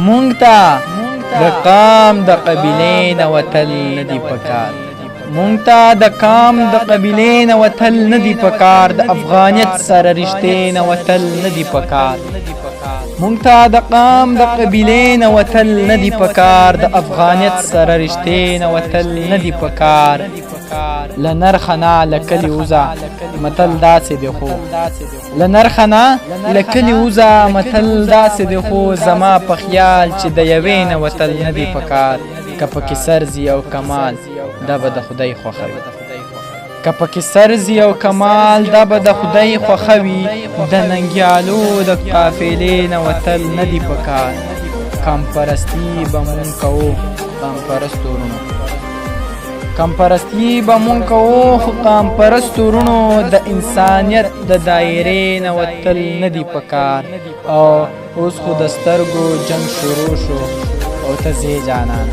مونږ ته د قام د قبیلې نه وتل نه دي پکار مونږ ته د قام د قبیلې نه وتل نه دي پکار د افغانیت سره رشتې نه وتل نه دي پکار مونږ ته د قام د قبیلې نه وتل نه دي پکار د افغانیت سره رشتې نه وتل نه دي پکار له نرخه نه له کلي وځه متل داسې دی خو له نرخه نه له کلي وځه متل داسې دی خو زما په خیال چې د یوې نه وتل نه دي پکار که پکې سرزي او کمال دا به د خدای خوښوي که پکې سرزي او کمال دا به د خدای خوښوي د ننګیالو د قافلې نه وتل نه دي پکار کم پرستي به مونږ کوو قام پرستو وروڼو قام پرستي به مونږ کوو خو قام پرستو وروڼو د انسانیت د دایرې نه وتل نه دي پکار او اوس خو د سترګو جنګ شروع شو او ته ځې جانان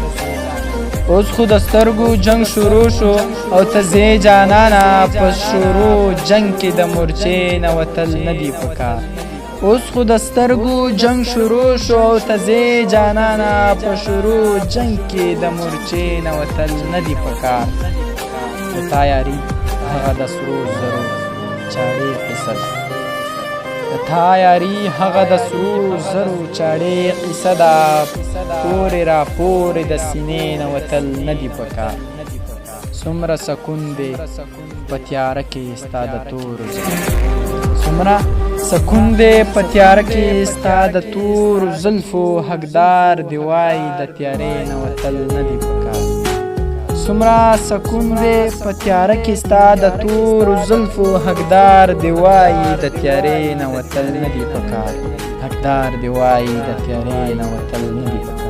اوس خو د سترګو جنگ شروع شو او ته ځې جانانه په شروع جنگ کې د مورچې نه وتل نه دي پکار اوس خو د سترګو جنگ شروع شو او ته ځې جانانه په شروع جنگ کې د مورچې نه وتل نه دي پکار د تا یاري هغه د سرو زرو چاړې قصه ده د تا یاري هغه د سرو زرو چاړې قصه ده پورې را پورې د سینې نه وتل نه دي پکار څومره سکون دی په تیاره کې ستا د تورو څومره سکون دی په تیاره کې ستا د تورو زلفو حقدار دی وایي د تیارې نه وتل نه دي پکار څومره سکون دی په تیاره کې ستا د تورو زلفو حقدار دی وایي د تیارې نه وتل نه دي پکار حقدار دی وایي د تیارې نه وتل نه دي پکار